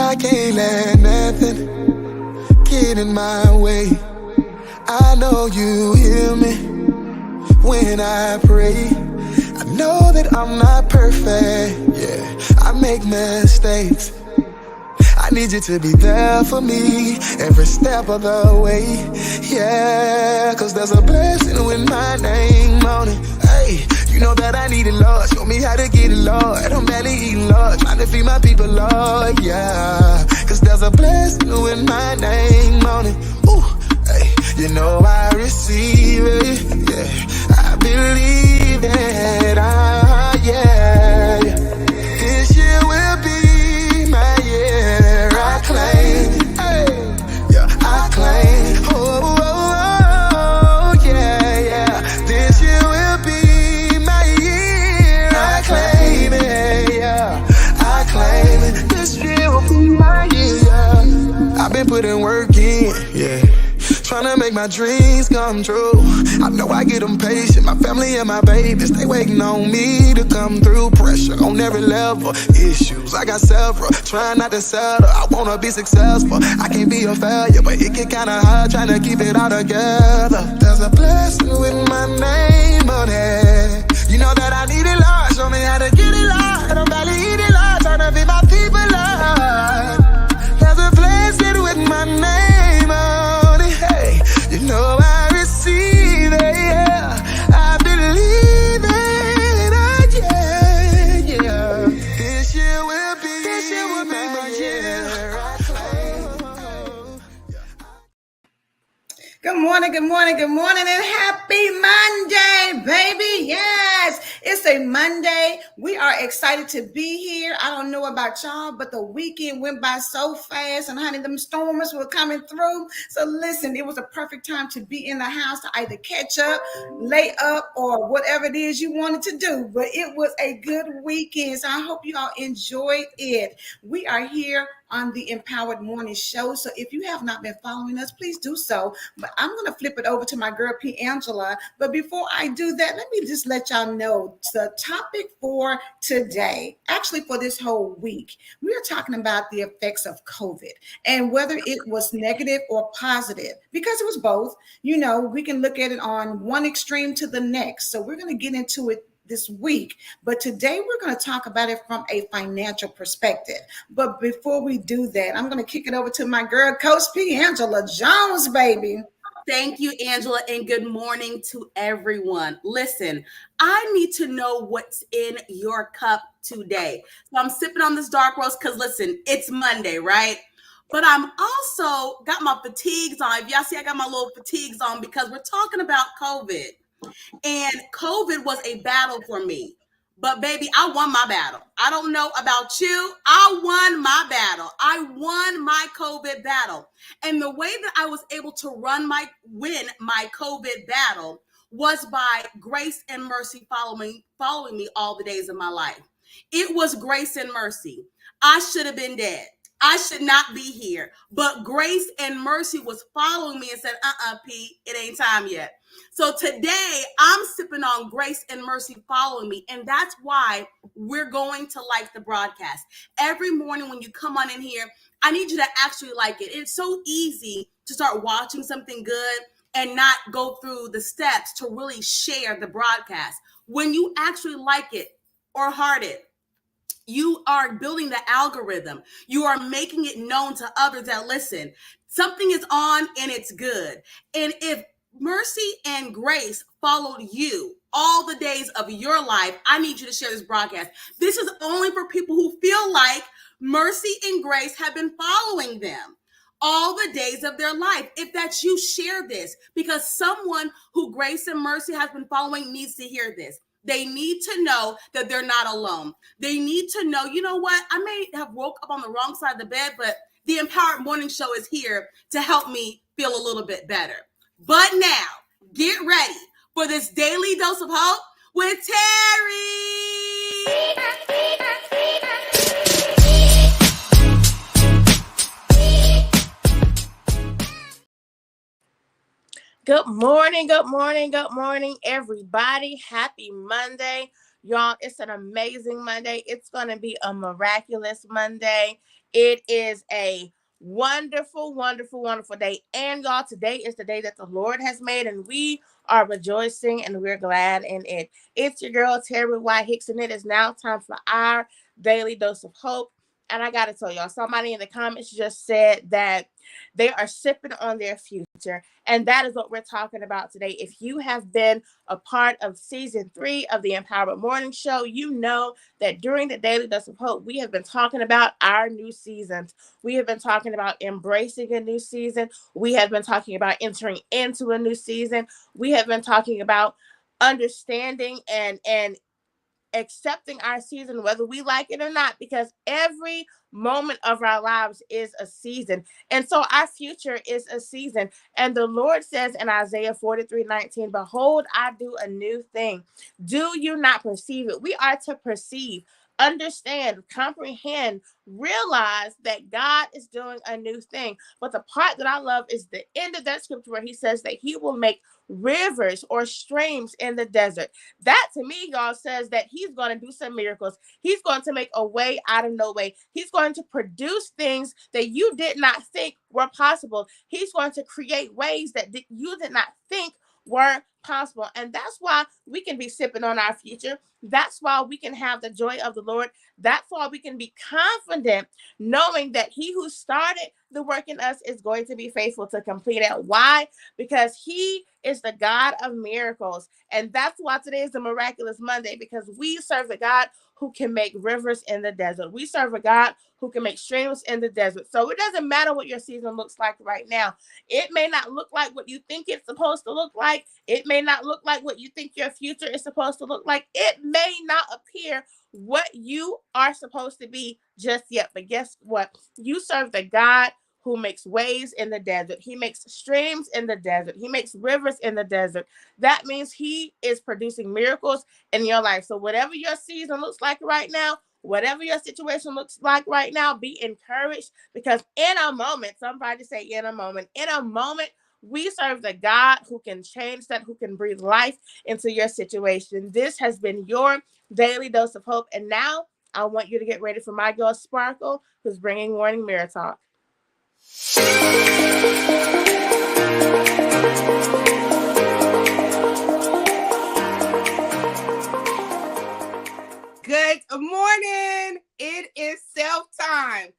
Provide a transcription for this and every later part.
I can't let nothing get in my way. I know you hear me when I pray. I know that I'm not perfect, yeah, I make mistakes. I need you to be there for me every step of the way, yeah, cause there's a blessing with my name on it. Hey, you know that I need it, Lord. Show me how to get it, Lord. I'm barely eating, Lord. Trying to feed my people, Lord, yeah, cause there's a blessing with my name on it. Ooh, hey, you know I receive it, yeah, I believe it, yeah, yeah. This year will be my year, I claim, hey, yeah, I claim, oh, oh, oh, yeah, yeah, this year will be my year, I claim it, yeah, I claim it, this year will be my year, yeah. I've been putting work in, yeah, tryna make my dreams come true. I know I get impatient, my family and my babies, they waiting on me to come through. Pressure on every level, issues, I got several, trying not to settle, I wanna be successful. I can't be a failure, but it get kinda hard trying to keep it all together. There's a blessing with my name on it. You know that I need it, Lord, show me how to get it, Lord. I'm barely eating, Lord, trying to feed my people, Lord. There's a blessing with my name on it, hey. You know I receive it, yeah, I believe it, yeah, yeah. This year will be my year, I claim. Good morning, good morning, good morning, and happy Monday, baby. Yes, it's a Monday. We are excited to be here. I don't know about y'all, but the weekend went by so fast, and honey, them storms were coming through. So listen, it was a perfect time to be in the house to either catch up, lay up, or whatever it is you wanted to do. But it was a good weekend, so I hope you all enjoyed it. We are here on the Empowered Morning Show. So if you have not been following us, please do so. But I'm going to flip it over to my girl, P. Angela. But before I do that, let me just let y'all know the topic for today, actually for this whole week, we are talking about the effects of COVID and whether it was negative or positive, because it was both. You know, we can look at it on one extreme to the next. So we're going to get into it this week, but today we're going to talk about it from a financial perspective. But before we do that, I'm going to kick it over to my girl, Coach P. Angela Jones, baby. Thank you, Angela, and good morning to everyone. Listen, I need to know what's in your cup today. So I'm sipping on this dark roast because, listen, it's Monday, right? But I'm also got my fatigues on. If y'all see, I got my little fatigues on because we're talking about COVID. And COVID was a battle for me. But baby, I won my battle. I don't know about you. I won my battle. I won my COVID battle. And the way that I was able to win my COVID battle was by grace and mercy following me all the days of my life. It was grace and mercy. I should have been dead. I should not be here. But grace and mercy was following me and said, P, it ain't time yet. So today I'm sipping on grace and mercy following me. And that's why we're going to like the broadcast. Every morning when you come on in here, I need you to actually like it. It's so easy to start watching something good and not go through the steps to really share the broadcast. When you actually like it or heart it, you are building the algorithm. You are making it known to others that, listen, something is on and it's good. And if mercy and grace followed you all the days of your life, I need you to share this broadcast. This is only for people who feel like mercy and grace have been following them all the days of their life. If that's you, share this, because someone who grace and mercy has been following needs to hear this. They need to know that they're not alone. They need to know, you know what? I may have woke up on the wrong side of the bed, but the Empowered Morning Show is here to help me feel a little bit better. But now, get ready for this daily dose of hope with Terry. Good morning, everybody. Happy Monday. Y'all, it's an amazing Monday. It's going to be a miraculous Monday. It is a wonderful, wonderful, wonderful day. And y'all, today is the day that the Lord has made, and we are rejoicing and we're glad in it. It's your girl, Terry White Hicks, and it is now time for our daily dose of hope. And I got to tell y'all, somebody in the comments just said that they are sipping on their future. And that is what we're talking about today. If you have been a part of season 3 of the Empowerment Morning Show, you know that during the Daily Dose of Hope, we have been talking about our new seasons. We have been talking about embracing a new season. We have been talking about entering into a new season. We have been talking about understanding and accepting our season, whether we like it or not, because every moment of our lives is a season. And so our future is a season. And the Lord says in Isaiah 43:19, behold, I do a new thing. Do you not perceive it? We are to perceive, understand, comprehend, realize that God is doing a new thing. But the part that I love is the end of that scripture where he says that he will make rivers or streams in the desert. That to me, y'all, says that he's going to do some miracles. He's going to make a way out of no way. He's going to produce things that you did not think were possible. He's going to create ways that you did not think were possible. And that's why we can be sipping on our future. That's why we can have the joy of the Lord. That's why we can be confident knowing that he who started the work in us is going to be faithful to complete it. Why? Because he is the God of miracles. And that's why today is a miraculous Monday, because we serve a God who can make rivers in the desert. We serve a God who can make streams in the desert. So it doesn't matter what your season looks like right now. It may not look like what you think it's supposed to look like. It may not look like what you think your future is supposed to look like. It may not appear what you are supposed to be just yet. But guess what? You serve the God who makes ways in the desert. He makes streams in the desert. He makes rivers in the desert. That means he is producing miracles in your life. So whatever your season looks like right now, whatever your situation looks like right now, be encouraged, because in a moment, somebody say in a moment, we serve the God who can change that, who can breathe life into your situation. This has been your daily dose of hope. And now I want you to get ready for my girl Sparkle, who's bringing Morning Mirror Talk. Good morning. It is self time.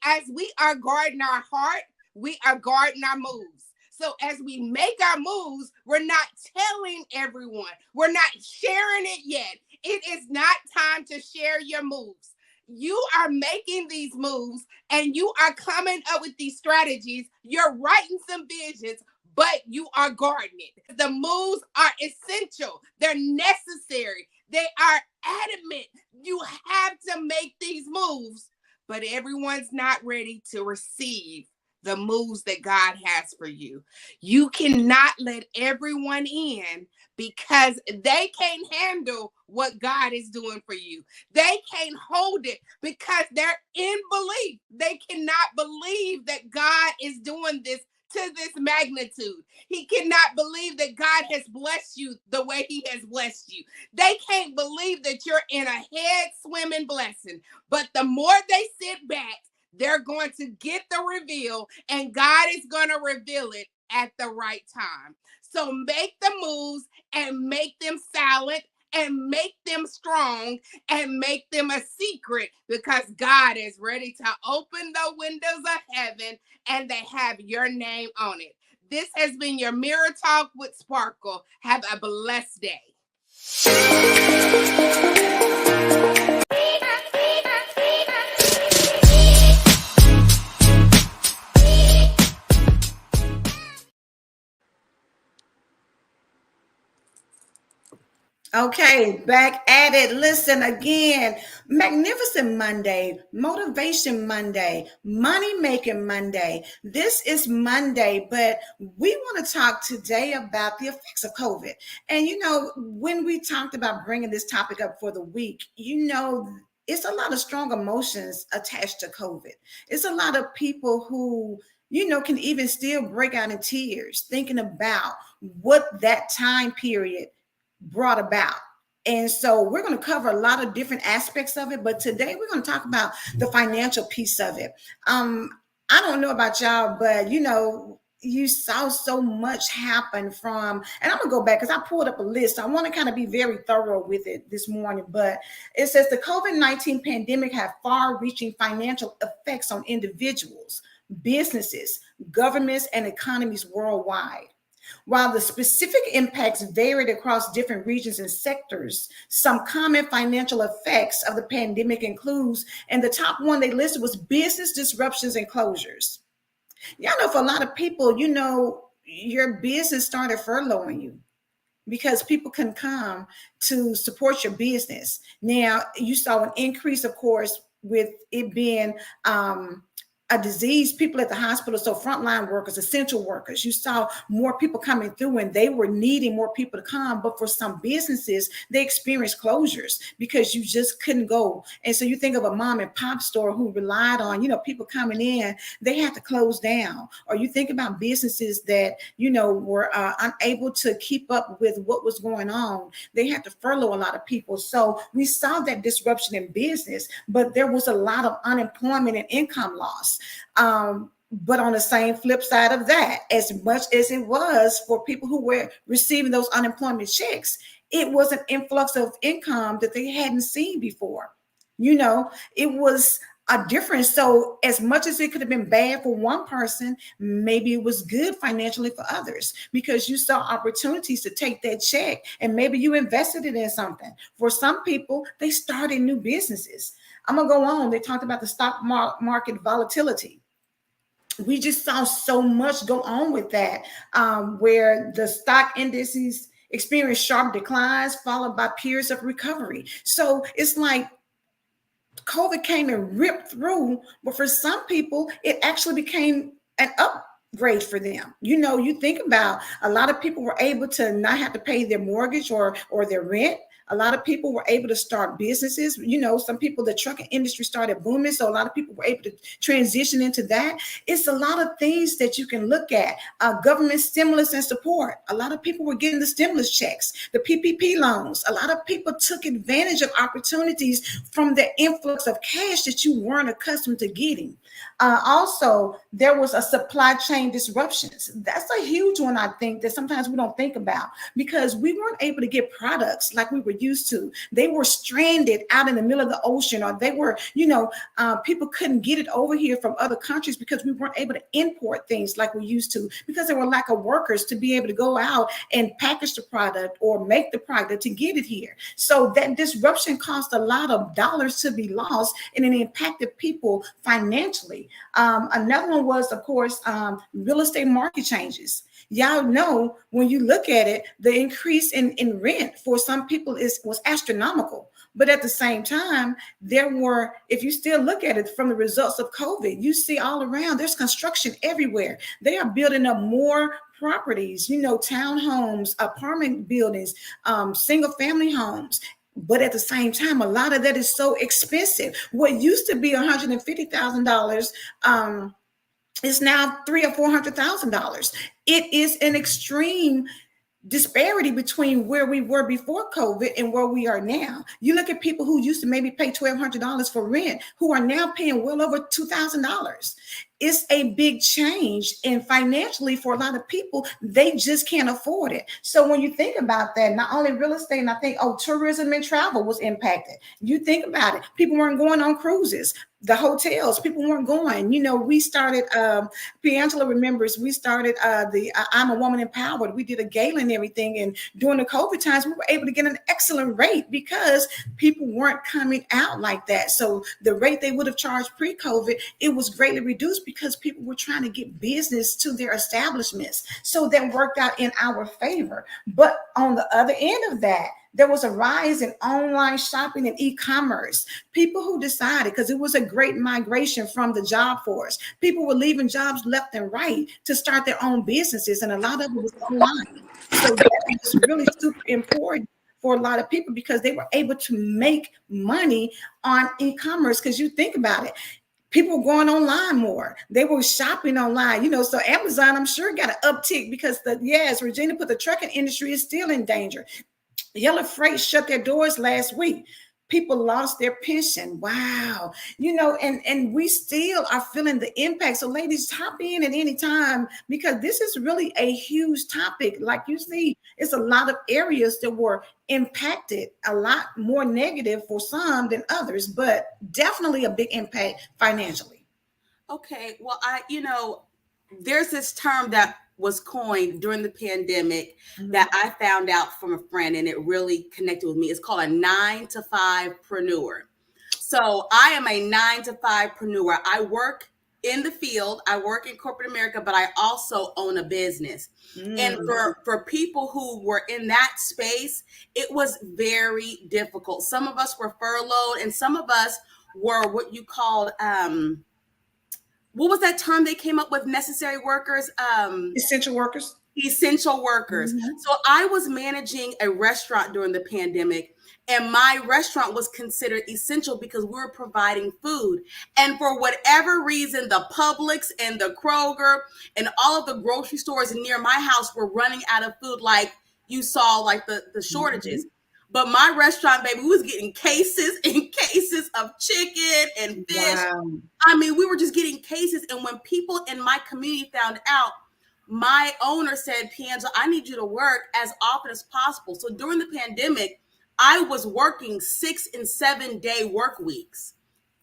As we are guarding our heart, we are guarding our moves. So as we make our moves, we're not telling everyone. We're not sharing it yet. It is not time to share your moves. You are making these moves and you are coming up with these strategies. You're writing some visions, but you are guarding it. The moves are essential. They're necessary. They are adamant. You have to make these moves, but everyone's not ready to receive the moves that God has for you. You cannot let everyone in because they can't handle what God is doing for you. They can't hold it because they're in belief. They cannot believe that God is doing this to this magnitude. He cannot believe that God has blessed you the way he has blessed you. They can't believe that you're in a head swimming blessing. But the more they sit back, they're going to get the reveal, and God is going to reveal it at the right time. So make the moves and make them silent and make them strong and make them a secret, because God is ready to open the windows of heaven and they have your name on it. This has been your Mirror Talk with Sparkle. Have a blessed day. Okay, back at it. Listen again. Magnificent Monday, Motivation Monday, Money Making Monday. This is Monday, but we want to talk today about the effects of COVID. And when we talked about bringing this topic up for the week, it's a lot of strong emotions attached to COVID. It's a lot of people who can even still break out in tears thinking about what that time period brought about. And so we're going to cover a lot of different aspects of it, but today we're going to talk about the financial piece of it. I don't know about y'all, but you saw so much happen from, and I'm gonna go back because I pulled up a list. I want to kind of be very thorough with it this morning, but it says the COVID-19 pandemic had far-reaching financial effects on individuals, businesses, governments, and economies worldwide. While the specific impacts varied across different regions and sectors, some common financial effects of the pandemic includes, and the top one they listed was business disruptions and closures. Y'all know for a lot of people, your business started furloughing you because people can come to support your business. Now, you saw an increase, of course, with it being a disease, people at the hospital, so frontline workers, essential workers, you saw more people coming through and they were needing more people to come. But for some businesses, they experienced closures because you just couldn't go. And so you think of a mom and pop store who relied on, people coming in, they had to close down. Or you think about businesses that, were unable to keep up with what was going on. They had to furlough a lot of people. So we saw that disruption in business, but there was a lot of unemployment and income loss. But on the same flip side of that, as much as it was for people who were receiving those unemployment checks, it was an influx of income that they hadn't seen before. It was a difference. So as much as it could have been bad for one person, maybe it was good financially for others because you saw opportunities to take that check and maybe you invested it in something. For some people, they started new businesses. I'm going to go on. They talked about the stock market volatility. We just saw so much go on with that, where the stock indices experienced sharp declines followed by periods of recovery. So it's like COVID came and ripped through, but for some people, it actually became an upgrade for them. You think about a lot of people were able to not have to pay their mortgage or their rent. A lot of people were able to start businesses. Some people, the trucking industry started booming. So a lot of people were able to transition into that. It's a lot of things that you can look at. Government stimulus and support. A lot of people were getting the stimulus checks, the PPP loans. A lot of people took advantage of opportunities from the influx of cash that you weren't accustomed to getting. Also, there was a supply chain disruptions. That's a huge one, I think, that sometimes we don't think about because we weren't able to get products like we were used to. They were stranded out in the middle of the ocean, or they were, people couldn't get it over here from other countries because we weren't able to import things like we used to because there were lack of workers to be able to go out and package the product or make the product to get it here. So that disruption cost a lot of dollars to be lost and it impacted people financially. Another one was, of course, real estate market changes. Y'all know when you look at it, the increase in rent for some people was astronomical. But at the same time, if you still look at it from the results of COVID, you see all around, there's construction everywhere. They are building up more properties, townhomes, apartment buildings, single family homes. But at the same time, a lot of that is so expensive. What used to be $150,000 is now $300,000 or $400,000. It is an extreme disparity between where we were before COVID and where we are now. You look at people who used to maybe pay $1,200 for rent, who are now paying well over $2,000. It's a big change, and financially for a lot of people, they just can't afford it. So when you think about that, not only real estate, and I think tourism and travel was impacted. You think about it, people weren't going on cruises. The hotels, people weren't going. We started, Piangela remembers, we started the I'm a Woman Empowered. We did a gala and everything. And during the COVID times, we were able to get an excellent rate because people weren't coming out like that. So the rate they would have charged pre-COVID, it was greatly reduced because people were trying to get business to their establishments. So that worked out in our favor. But on the other end of that, there was a rise in online shopping and e-commerce. People who decided, because it was a great migration from the job force, people were leaving jobs left and right to start their own businesses, and a lot of it was online. So that was really super important for a lot of people because they were able to make money on e-commerce. Because you think about it, people were going online more. They were shopping online, so Amazon, I'm sure, got an uptick because Regina put the trucking industry is still in danger. Yellow Freight shut their doors last week. People lost their pension. Wow. And we still are feeling the impact. So ladies, hop in at any time, because this is really a huge topic. Like you see, it's a lot of areas that were impacted, a lot more negative for some than others, but definitely a big impact financially. Okay, well, there's this term that was coined during the pandemic that I found out from a friend, and it really connected with me. It's called a 9-to-5preneur. So I am a 9-to-5preneur. I work in the field, I work in corporate America, but I also own a business. And for people who were in that space, it was very difficult. Some of us were furloughed, and some of us were what you called what was that term they came up with? Necessary workers? Essential workers. Essential workers. So I was managing a restaurant during the pandemic, and my restaurant was considered essential because we were providing food. And for whatever reason, the Publix and the Kroger and all of the grocery stores near my house were running out of food, like you saw, like the shortages. But my restaurant, baby, we was getting cases and cases of chicken and fish. Wow. I mean, we were just getting cases. And when people in my community found out, my owner said, Piangela, I need you to work as often as possible. So during the pandemic, I was working 6 and 7 day work weeks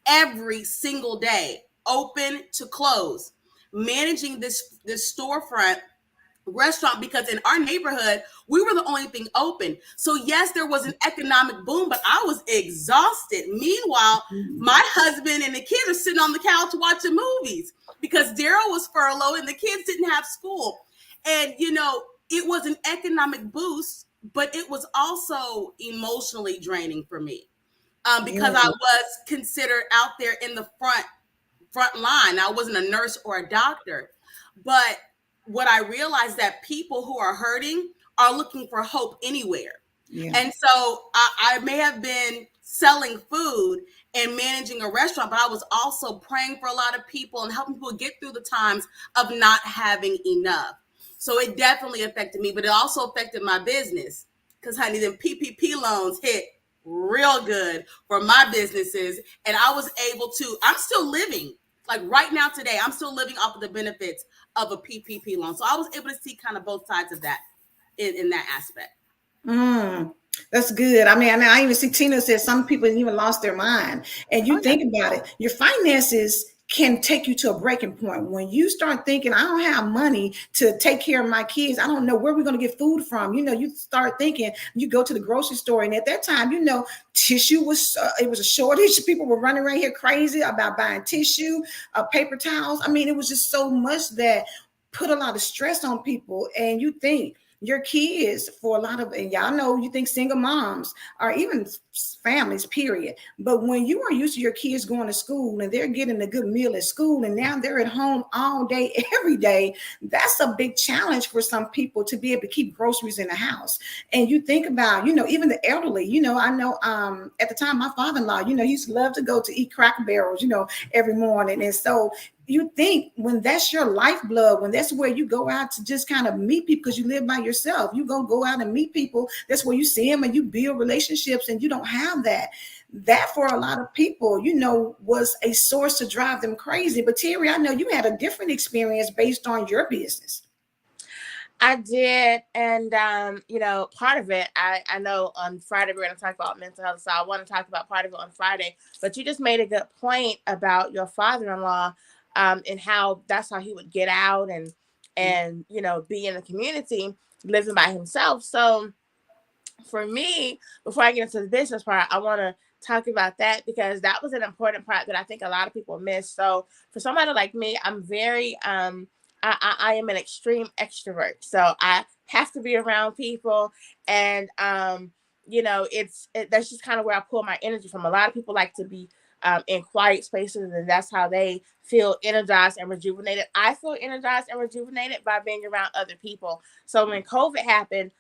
every single day, open to close, managing this storefront restaurant, because in our neighborhood we were the only thing open. So yes, there was an economic boom, but I was exhausted. Meanwhile, my husband and the kids are sitting on the couch watching movies because Daryl was furloughed and the kids didn't have school. And it was an economic boost, but it was also emotionally draining for me, because I was considered out there in the front line. I wasn't a nurse or a doctor, but what I realized that people who are hurting are looking for hope anywhere. Yeah. And so I may have been selling food and managing a restaurant, but I was also praying for a lot of people and helping people get through the times of not having enough. So it definitely affected me, but it also affected my business because, honey, them PPP loans hit real good for my businesses. And I was able to, I'm still living. Like right now today, I'm still living off of the benefits of a PPP loan. So I was able to see kind of both sides of that in that aspect. That's good. I mean, I even see Tina said some people even lost their mind. And you think about it, your finances can take you to a breaking point. When you start thinking, I don't have money to take care of my kids, I don't know where we're going to get food from. You start thinking, you go to the grocery store, and at that time, tissue was, it was a shortage. People were running around here crazy about buying tissue, paper towels. I mean, it was just so much that put a lot of stress on people. And you think, your kids, for a lot of, and y'all know, you think single moms or even families, period. But when you are used to your kids going to school and they're getting a good meal at school, and now they're at home all day, every day, that's a big challenge for some people to be able to keep groceries in the house. And you think about, even the elderly, I know at the time, my father-in-law, he used to love to go to eat Cracker Barrels, every morning. And so you think when that's your lifeblood, when that's where you go out to just kind of meet people, because you live by yourself, you go out and meet people. That's where you see them and you build relationships, and you don't have that. That for a lot of people, was a source to drive them crazy. But Terry, I know you had a different experience based on your business. I did. And, part of it, I know on Friday, we're going to talk about mental health. So I want to talk about part of it on Friday. But you just made a good point about your father-in-law, and how that's how he would get out and be in the community living by himself. So for me, before I get into the business part, I want to talk about that because that was an important part that I think a lot of people miss. So for somebody like me, I'm very, I am an extreme extrovert. So I have to be around people, and, that's just kind of where I pull my energy from. A lot of people like to be in quiet spaces, and that's how they feel energized and rejuvenated. I feel energized and rejuvenated by being around other people. So when COVID happened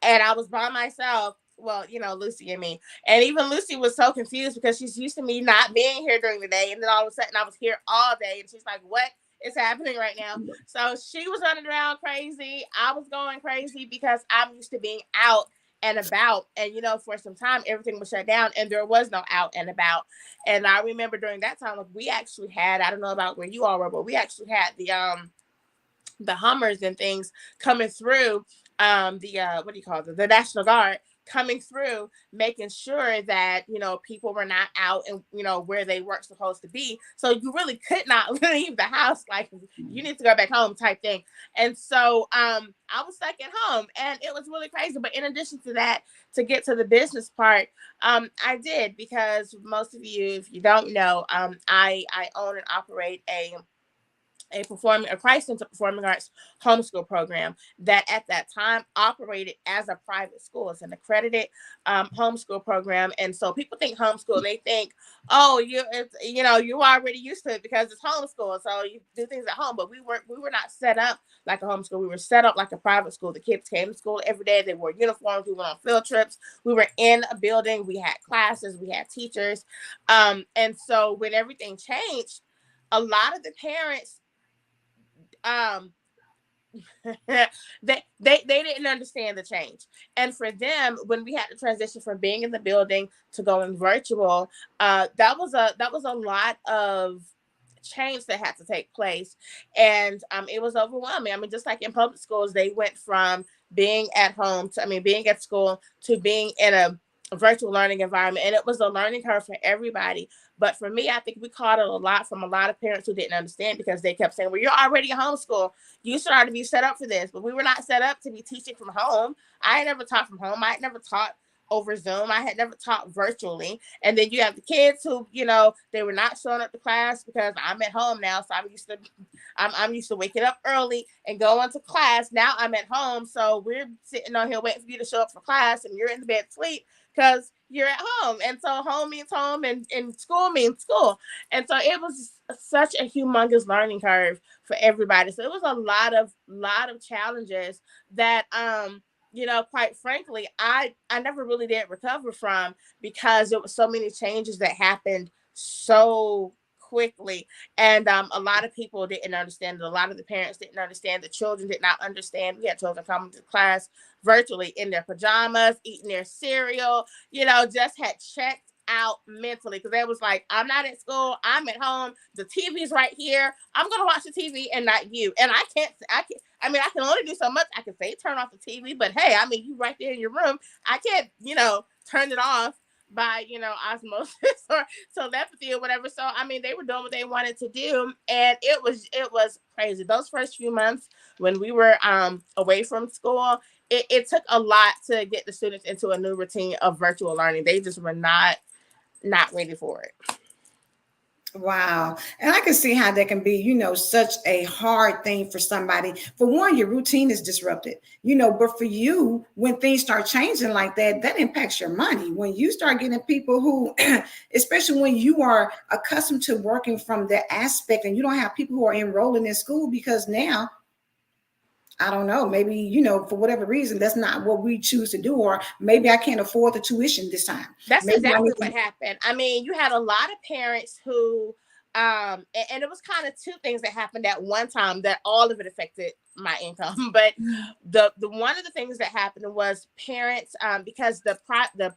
and I was by myself, well, Lucy and me, and even Lucy was so confused because she's used to me not being here during the day. And then all of a sudden I was here all day, and she's like, what is happening right now? So she was running around crazy. I was going crazy because I'm used to being out and about. And, for some time, everything was shut down and there was no out and about. And I remember during that time, like, we actually had, I don't know about where you all were, but we actually had the Hummers and things coming through, what do you call it, the National Guard coming through, making sure that people were not out and where they weren't supposed to be. So you really could not leave the house, like you need to go back home type thing. And so I was stuck at home, and it was really crazy. But in addition to that, to get to the business part, I did, because most of you, if you don't know, I own and operate a Christ Center Performing Arts homeschool program that at that time operated as a private school. It's an accredited homeschool program. And so people think homeschool, they think, oh, you already used to it because it's homeschool, so you do things at home. But we were not set up like a homeschool. We were set up like a private school. The kids came to school every day. They wore uniforms. We went on field trips. We were in a building. We had classes. We had teachers. And so when everything changed, a lot of the parents, they didn't understand the change. And for them, when we had to transition from being in the building to going virtual, that was a lot of change that had to take place. And it was overwhelming. I mean, just like in public schools, they went from being at home to, being at school to being in a virtual learning environment. And it was a learning curve for everybody. But for me, I think we caught it a lot from a lot of parents who didn't understand, because they kept saying, well, you're already in homeschool. You should already be set up for this. But we were not set up to be teaching from home. I had never taught from home. I had never taught over Zoom. I had never taught virtually. And then you have the kids who, they were not showing up to class because I'm at home now. So I'm used to waking up early and going to class. Now I'm at home. So we're sitting on here waiting for you to show up for class, and you're in the bed asleep because you're at home. And so home means home, and school means school. And so it was such a humongous learning curve for everybody. So it was a lot of challenges that, quite frankly, I never really did recover from, because there was so many changes that happened so quickly. And a lot of people didn't understand it. A lot of the parents didn't understand. The children did not understand. We had children coming to class virtually in their pajamas, eating their cereal, just had checked out mentally, because they was like, I'm not at school, I'm at home, the TV's right here, I'm gonna watch the TV and not you. And I can only do so much. I can say turn off the TV, but hey, you right there in your room, I can't turn it off by osmosis or telepathy or whatever. So they were doing what they wanted to do, and it was crazy. Those first few months when we were away from school, it took a lot to get the students into a new routine of virtual learning. They just were not ready for it. Wow. And I can see how that can be, such a hard thing for somebody. For one, your routine is disrupted, but for you, when things start changing like that, that impacts your money. When you start getting people who, especially when you are accustomed to working from that aspect, and you don't have people who are enrolling in school, because now, I don't know, maybe, for whatever reason, that's not what we choose to do. Or maybe I can't afford the tuition this time. That's maybe exactly what happened. You had a lot of parents who, and it was kind of two things that happened at one time that all of it affected my income. But the one of the things that happened was parents, because the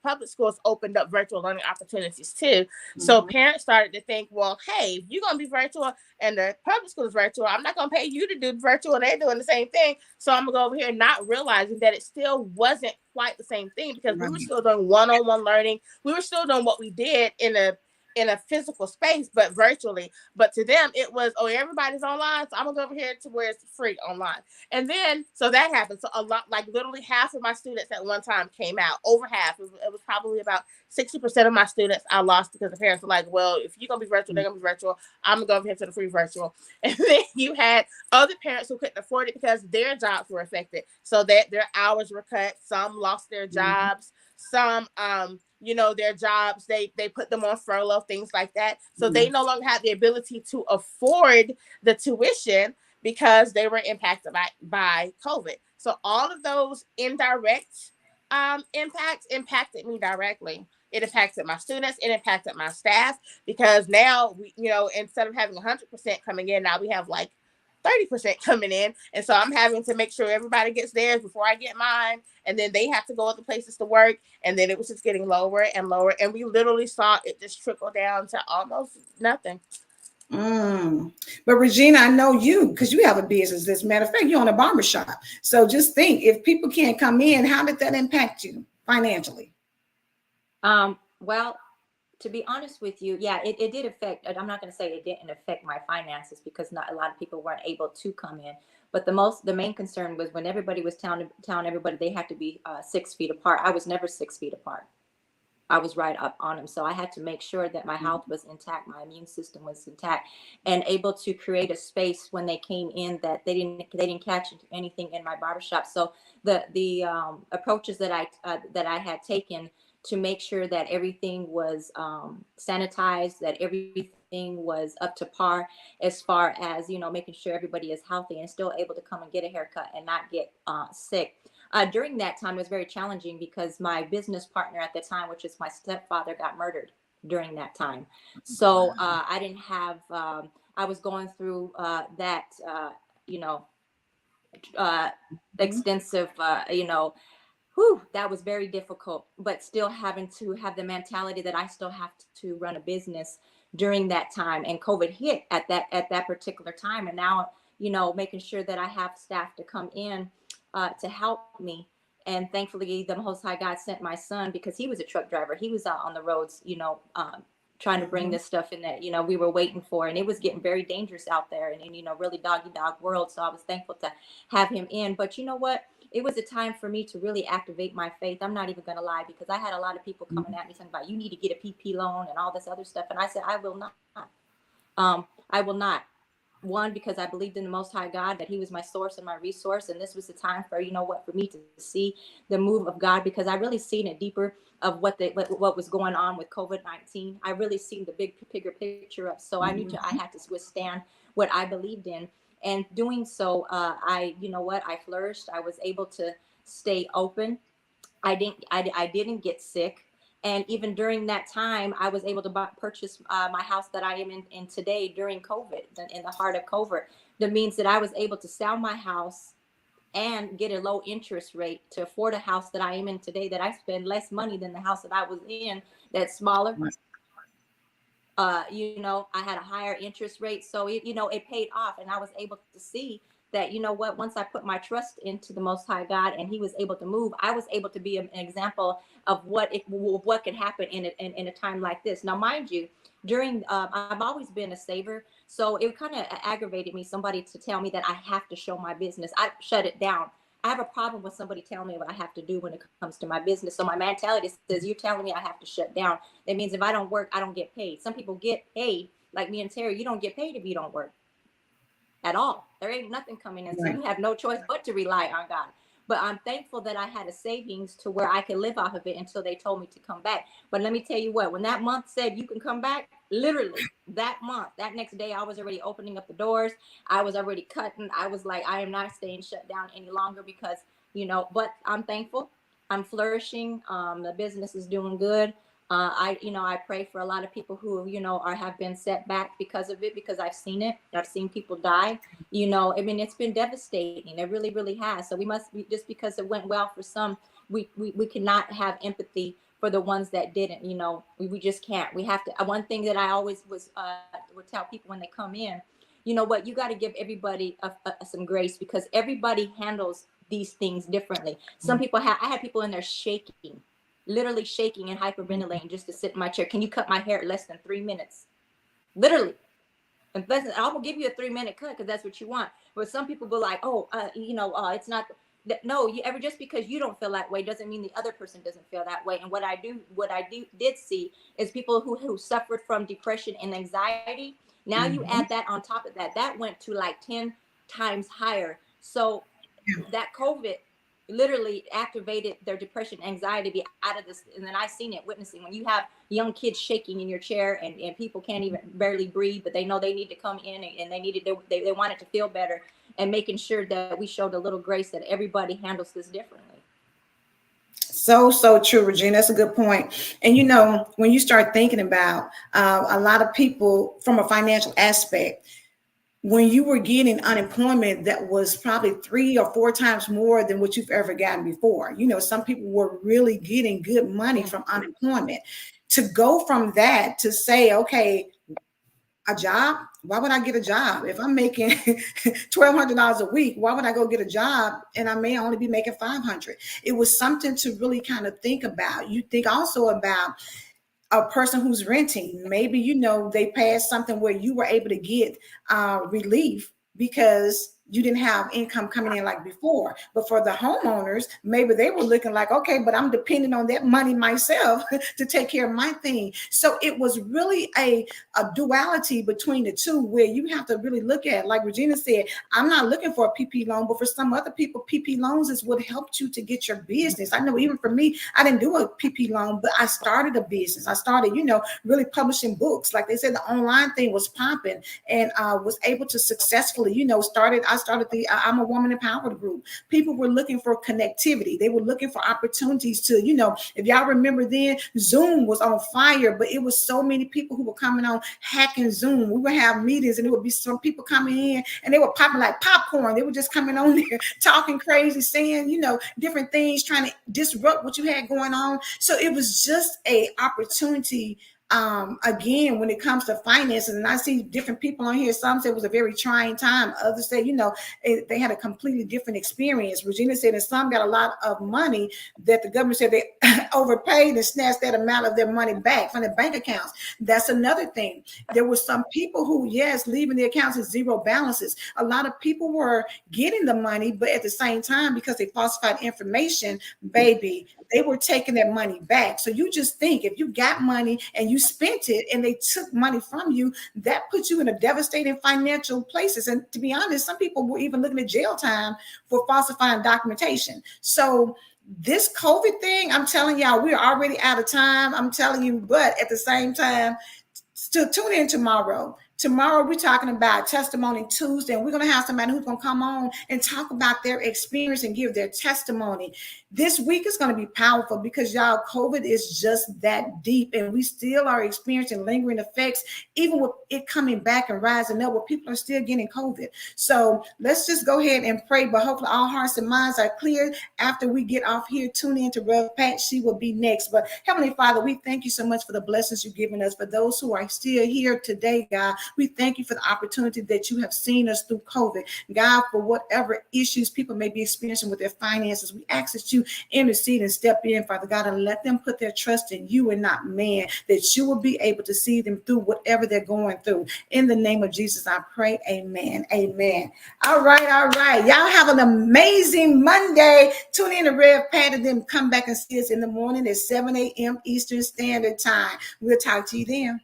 public schools opened up virtual learning opportunities too. So parents started to think, well, hey, if you're going to be virtual and the public school is virtual, I'm not going to pay you to do virtual. They're doing the same thing. So I'm going to go over here, not realizing that it still wasn't quite the same thing, because we were still doing one-on-one learning. We were still doing what we did in a physical space, but virtually. But to them, it was, oh, everybody's online, so I'm gonna go over here to where it's free online. And then, so that happened. So a lot, like literally half of my students at one time came out, over half. It was probably about 60% of my students I lost, because the parents were like, well, if you're gonna be virtual, they're gonna be virtual. I'm gonna go over here to the free virtual. And then you had other parents who couldn't afford it because their jobs were affected. So that their hours were cut. Some lost their jobs. Some, their jobs, they put them on furlough, things like that. So they no longer have the ability to afford the tuition because they were impacted by COVID. So all of those indirect impacts impacted me directly. It impacted my students. It impacted my staff, because now we, instead of having 100% coming in, now we have like 30% coming in. And so I'm having to make sure everybody gets theirs before I get mine. And then they have to go other places to work. And then it was just getting lower and lower. And we literally saw it just trickle down to almost nothing. But Regina, I know you, because you have a business. As a matter of fact, you own a barbershop. So just think, if people can't come in, how did that impact you financially? Well, to be honest with you, yeah, it did affect. I'm not going to say it didn't affect my finances, because not a lot of people weren't able to come in. But the main concern was when everybody was telling everybody they had to be 6 feet apart. I was never 6 feet apart. I was right up on them. So I had to make sure that my health was intact, my immune system was intact, and able to create a space when they came in that they didn't catch anything in my barbershop. So the approaches that I had taken to make sure that everything was sanitized, that everything was up to par, as far as, making sure everybody is healthy and still able to come and get a haircut and not get sick. During that time, it was very challenging because my business partner at the time, which is my stepfather, got murdered during that time. So I didn't have, I was going through that, extensive, that was very difficult, but still having to have the mentality that I still have to run a business during that time. And COVID hit at that particular time. And now, making sure that I have staff to come in to help me. And thankfully, the Most High God sent my son, because he was a truck driver. He was out on the roads, trying to bring this stuff in that, we were waiting for. And it was getting very dangerous out there, and really doggy dog world. So I was thankful to have him in. But you know what? It was a time for me to really activate my faith. I'm not even going to lie, because I had a lot of people coming at me talking about, you need to get a PP loan and all this other stuff. And I said, I will not. I will not. One, because I believed in the Most High God, that he was my source and my resource. And this was the time for, for me to see the move of God, because I really seen it deeper of what was going on with COVID-19. I really seen the bigger picture up. So I knew I had to withstand what I believed in. And doing so, I flourished. I was able to stay open. I didn't get sick. And even during that time, I was able to purchase my house that I am in today during COVID, in the heart of COVID. That means that I was able to sell my house and get a low interest rate to afford a house that I am in today, that I spend less money than the house that I was in, that's smaller. I had a higher interest rate. So, it paid off. And I was able to see that, once I put my trust into the Most High God and he was able to move, I was able to be an example of what can happen in a time like this. Now, mind you, I've always been a saver. So it kind of aggravated me, somebody to tell me that I have to show my business. I shut it down. I have a problem with somebody telling me what I have to do when it comes to my business. So my mentality says, you're telling me I have to shut down. That means if I don't work, I don't get paid. Some people get paid, like me and Terry. You don't get paid if you don't work at all. There ain't nothing coming in. So you have no choice but to rely on God. But I'm thankful that I had a savings to where I could live off of it until they told me to come back. But let me tell you what, when that month said you can come back, literally that month, that next day, I was already opening up the doors. I was already cutting. I was like, I am not staying shut down any longer, because, but I'm thankful. I'm flourishing. The business is doing good. I pray for a lot of people who, have been set back because of it, because I've seen it. I've seen people die. It's been devastating. It really, really has. So we must be, just because it went well for some, we cannot have empathy for the ones that didn't. We just can't. We have to. One thing that I always would tell people when they come in, you got to give everybody some grace, because everybody handles these things differently. Some people I had people in there shaking. Literally shaking and hyperventilating just to sit in my chair. Can you cut my hair in less than 3 minutes? Literally. And listen, I will give you a 3-minute cut because that's what you want. But some people go like, it's not. No, just because you don't feel that way doesn't mean the other person doesn't feel that way. And what I did see is people who suffered from depression and anxiety. Now you add that on top of that. That went to like 10 times higher. So that COVID literally activated their depression, anxiety, be out of this. And then I seen it, witnessing when you have young kids shaking in your chair and people can't even barely breathe, but they know they need to come in and they wanted to feel better, and making sure that we showed a little grace that everybody handles this differently. So true, Regina. That's a good point. And when you start thinking about a lot of people from a financial aspect, when you were getting unemployment that was probably 3 or 4 times more than what you've ever gotten before. You know, some people were really getting good money from unemployment. To go from that to say, okay, a job, why would I get a job? If I'm making $1,200 a week, why would I go get a job and I may only be making $500? It was something to really kind of think about. You think also about a person who's renting. Maybe, you know, they passed something where you were able to get relief because you didn't have income coming in like before. But for the homeowners, maybe they were looking like, okay, but I'm depending on that money myself to take care of my thing. So it was really a duality between the two, where you have to really look at, like Regina said, I'm not looking for a PP loan, but for some other people, PP loans is what helped you to get your business. I know even for me, I didn't do a PP loan, but I started a business. I started, you know, really publishing books. Like they said, the online thing was popping, and was able to successfully, you know, I started the I'm a Woman Empowered group. People were looking for connectivity. They were looking for opportunities to, you know, if y'all remember then, Zoom was on fire, but it was so many people who were coming on hacking Zoom. We would have meetings and there would be some people coming in and they were popping like popcorn. They were just coming on there talking crazy, saying, you know, different things, trying to disrupt what you had going on. So it was just a opportunity. Again, when it comes to finances, and I see different people on here, some say it was a very trying time. Others say, you know, they had a completely different experience. Regina said that some got a lot of money that the government said they overpaid and snatched that amount of their money back from their bank accounts. That's another thing. There were some people who, yes, leaving their accounts with zero balances. A lot of people were getting the money, but at the same time, because they falsified information, baby, they were taking their money back. So you just think, if you got money and you spent it and they took money from you, that puts you in a devastating financial places. And to be honest, some people were even looking at jail time for falsifying documentation. So this COVID thing, I'm telling y'all, we're already out of time. I'm telling you, but at the same time, still tune in tomorrow. Tomorrow, we're talking about Testimony Tuesday, and we're going to have somebody who's going to come on and talk about their experience and give their testimony. This week is going to be powerful because, y'all, COVID is just that deep, and we still are experiencing lingering effects, even with it coming back and rising up, where people are still getting COVID. So let's just go ahead and pray, but hopefully all hearts and minds are clear. After we get off here, tune in to Rev Pat. She will be next. But Heavenly Father, we thank you so much for the blessings you've given us. For those who are still here today, God, we thank you for the opportunity that you have seen us through COVID. God, for whatever issues people may be experiencing with their finances, we ask that you intercede and step in, Father God, and let them put their trust in you and not man, that you will be able to see them through whatever they're going through. In the name of Jesus, I pray. Amen. Amen. All right. Y'all have an amazing Monday. Tune in to Rev Pat and then come back and see us in the morning at 7 a.m. Eastern Standard Time. We'll talk to you then.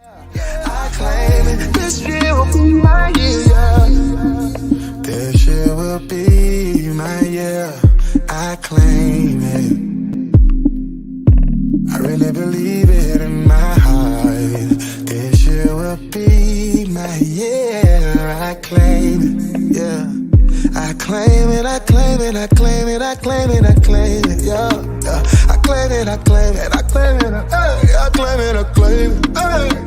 I claim it. This year will be my year. This year will be my year. I claim it. I really believe it in my heart. This year will be my year. I claim it. Yeah. I claim it, I claim it, I claim it, I claim it, I claim it, yeah, yeah. I claim it, I claim it, I claim it, I claim it, I claim it, I claim it,